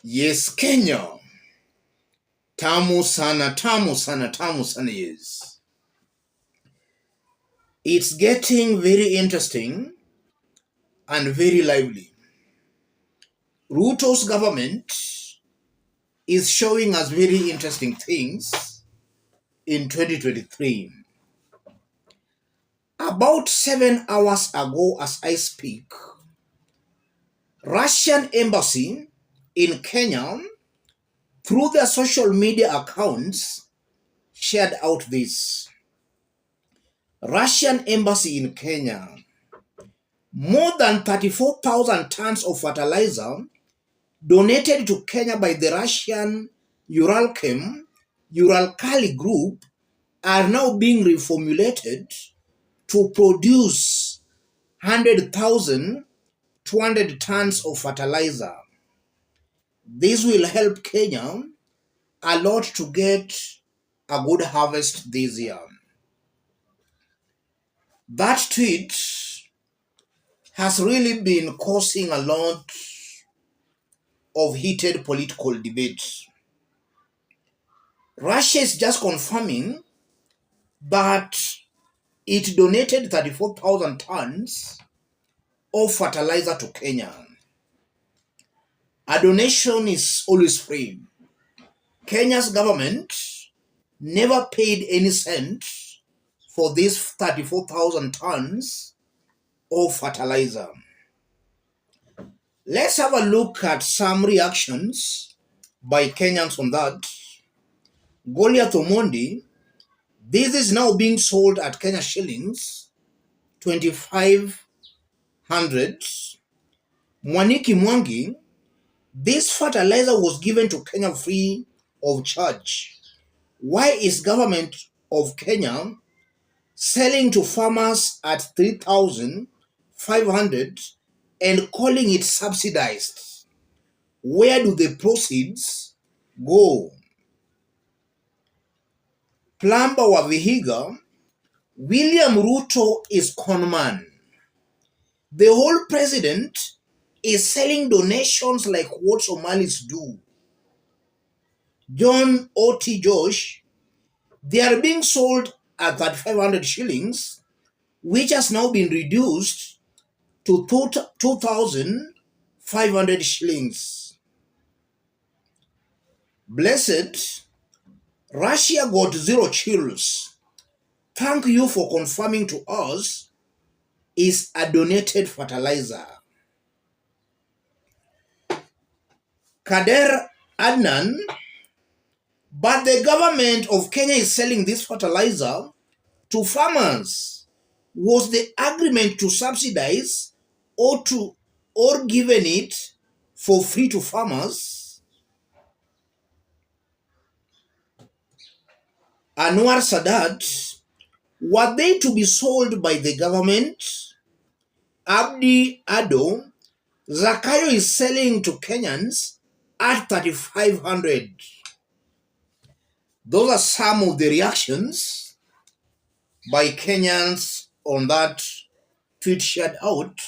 Yes, Kenya. Tamu sana, tamu sana, tamu sana, yes. It's getting very interesting and very lively. Ruto's government is showing us very interesting things in 2023. About 7 hours ago, as I speak, Russian embassy in Kenya, through their social media accounts, shared out this. Russian embassy in Kenya, more than 34,000 tons of fertilizer donated to Kenya by the Russian Uralkali group are now being reformulated to produce 100,200 tons of fertilizer. This will help Kenya a lot to get a good harvest this year. That tweet has really been causing a lot of heated political debate. Russia is just confirming that it donated 34,000 tons of fertilizer to Kenya. A donation is always free. Kenya's government never paid any cent for these 34,000 tons of fertilizer. Let's have a look at some reactions by Kenyans on that. Goliath Omondi, this is now being sold at Kenya shillings 2,500. Mwaniki Mwangi, this fertilizer was given to Kenya free of charge. Why is government of Kenya selling to farmers at 3,500 and calling it subsidized? Where do the proceeds go? Plumber wa Vihiga, William Ruto is conman. The whole president is selling donations like what Somalis do. John O.T. Josh, they are being sold at 3,500 shillings, which has now been reduced to 2,500 shillings. Blessed, Russia got zero chills. Thank you for confirming to us is a donated fertilizer. Kader Adnan, but the government of Kenya is selling this fertilizer to farmers. Was the agreement to subsidize or given it for free to farmers? Anwar Sadat, were they to be sold by the government? Abdi Ado, Zakayo is selling to Kenyans at 3,500. Those are some of the reactions by Kenyans on that tweet shared out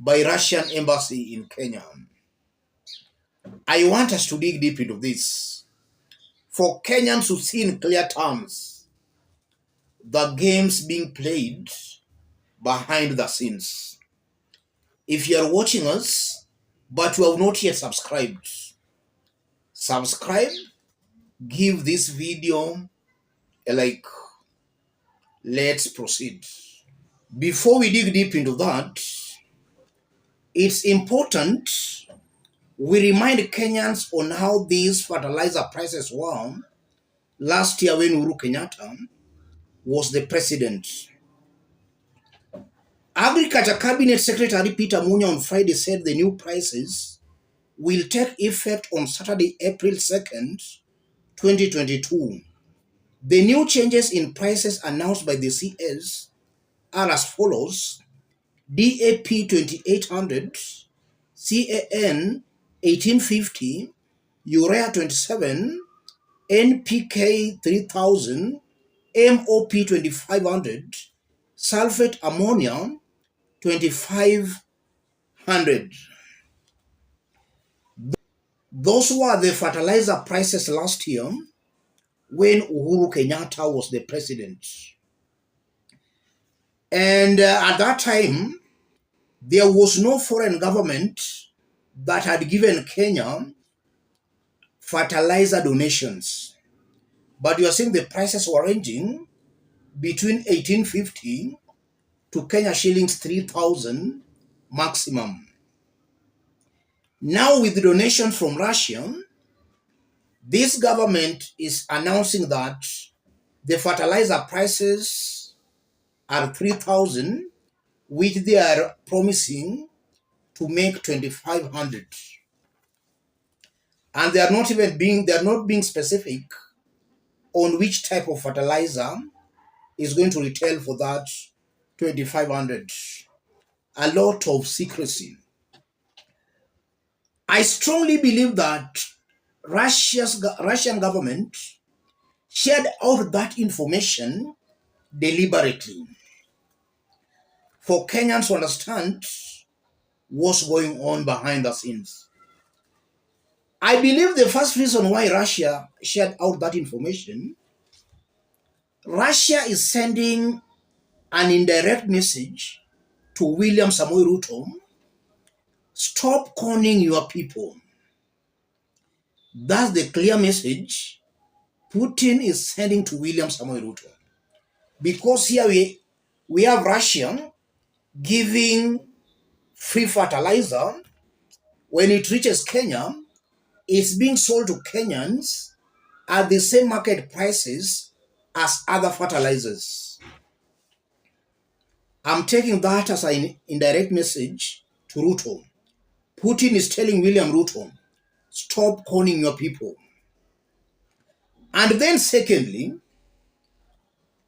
by Russian embassy in Kenya. I want us to dig deep into this for Kenyans to see in clear terms the games being played behind the scenes. If you are watching us but you have not yet subscribed, subscribe, give this video a like. Let's proceed. Before we dig deep into that, it's important we remind Kenyans on how these fertilizer prices were last year when Uhuru Kenyatta was the president. Agriculture Cabinet Secretary Peter Munya on Friday said the new prices will take effect on Saturday, April 2nd, 2022. The new changes in prices announced by the CS are as follows: DAP 2,800, CAN 1,850, Urea 27, NPK 3,000, MOP 2,500, Sulfate Ammonia 2,500. Those were the fertilizer prices last year when Uhuru Kenyatta was the president. And at that time, there was no foreign government that had given Kenya fertilizer donations. But you are seeing the prices were ranging between 1850 to Kenya shillings 3,000 maximum. Now with the donation from Russia, this government is announcing that the fertilizer prices are 3,000, which they are promising to make 2,500. And they are not being specific on which type of fertilizer is going to retail for that 2,500. A lot of secrecy. I strongly believe that Russian government shared out that information deliberately for Kenyans to understand what's going on behind the scenes. I believe the first reason why Russia shared out that information, Russia is sending an indirect message to William Samoei Ruto: stop conning your people. That's the clear message Putin is sending to William Samoei Ruto. Because here we have Russia giving free fertilizer. When it reaches Kenya, it's being sold to Kenyans at the same market prices as other fertilizers. I'm taking that as an indirect message to Ruto. Putin is telling William Ruto, stop conning your people. And then secondly,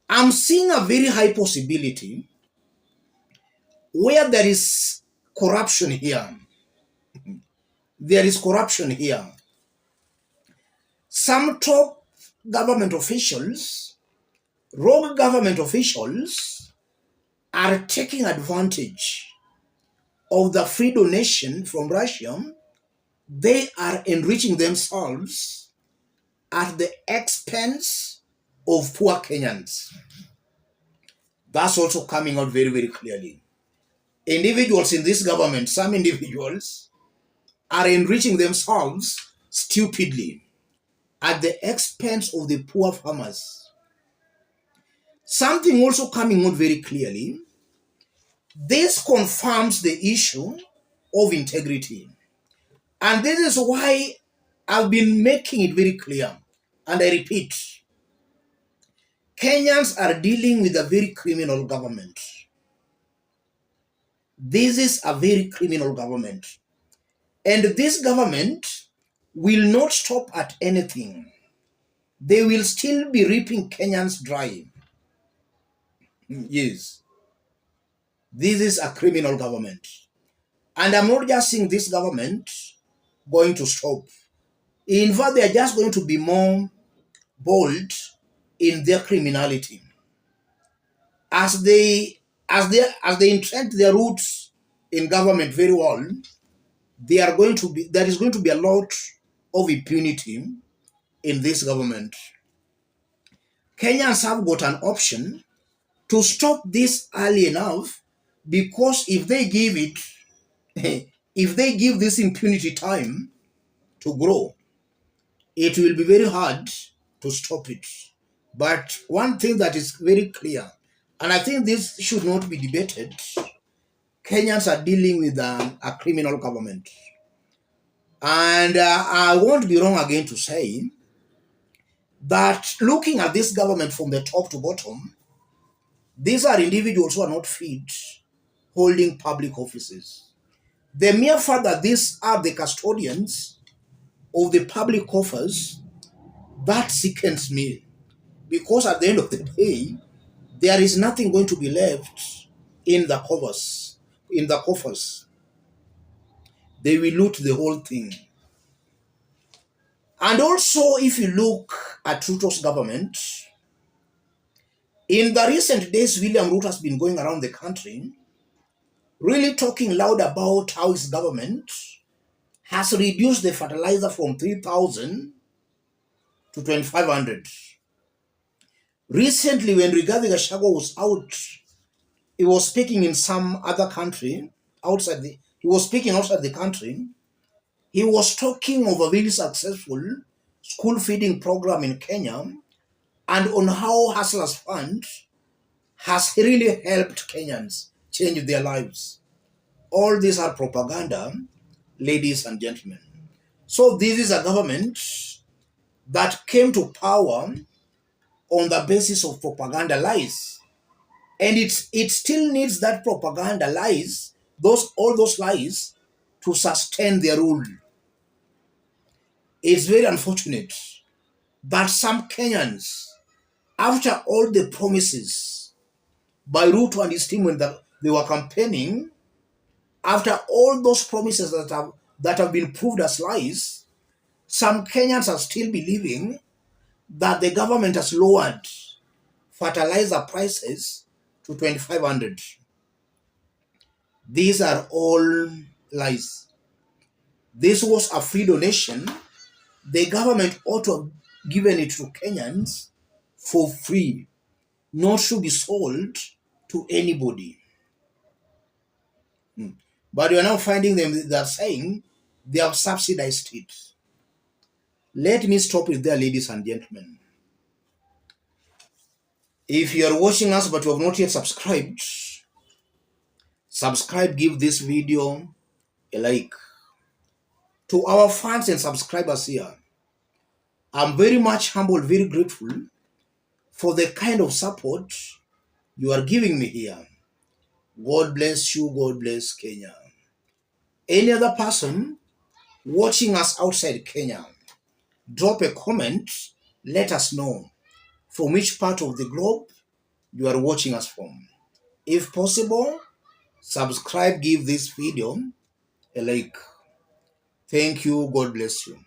I'm seeing a very high possibility where there is corruption here. There is corruption here. Some top government officials, rogue government officials, are taking advantage of the free donation from Russia. They are enriching themselves at the expense of poor Kenyans. That's also coming out very, very clearly. Individuals in this government, some individuals, are enriching themselves stupidly at the expense of the poor farmers. Something also coming out very clearly, this confirms the issue of integrity. And this is why I've been making it very clear. And I repeat, Kenyans are dealing with a very criminal government. This is a very criminal government. And this government will not stop at anything. They will still be reaping Kenyans dry. Yes. This is a criminal government. And I'm not just seeing this government going to stop. In fact, they are just going to be more bold in their criminality. As they entrench their roots in government very well, there is going to be a lot of impunity in this government. Kenyans have got an option to stop this early enough, because if they give this impunity time to grow, it will be very hard to stop it. But one thing that is very clear, and I think this should not be debated, Kenyans are dealing with a criminal government. And I won't be wrong again to say that looking at this government from the top to bottom, these are individuals who are not fit holding public offices. The mere fact that these are the custodians of the public coffers, that sickens me. Because at the end of the day, there is nothing going to be left in the coffers. In the coffers, they will loot the whole thing. And also, if you look at Ruto's government, in the recent days, William Ruto has been going around the country really talking loud about how his government has reduced the fertilizer from 3,000 to 2,500. Recently, when Rigathi Gachagua was out, he was speaking in some other country, he was speaking outside the country. He was talking of a very successful school feeding program in Kenya and on how Hustlers Fund has really helped Kenyans change their lives. All these are propaganda, ladies and gentlemen. So this is a government that came to power on the basis of propaganda lies. And it still needs that propaganda lies, all those lies, to sustain their rule. It's very unfortunate that some Kenyans, after all the promises by Ruto and his team when they were campaigning, after all those promises that have been proved as lies, some Kenyans are still believing that the government has lowered fertilizer prices to 2,500. These are all lies. This was a free donation. The government ought to have given it to Kenyans for free, not to be sold to anybody. But you are now finding them, they are saying they have subsidized it. Let me stop it there, ladies and gentlemen. If you are watching us but you have not yet subscribed, subscribe, give this video a like. To our fans and subscribers here, I'm very much humbled, very grateful for the kind of support you are giving me here. God bless you. God bless Kenya. Any other person watching us outside Kenya, drop a comment. Let us know from which part of the globe you are watching us from. If possible, subscribe, give this video a like. Thank you. God bless you.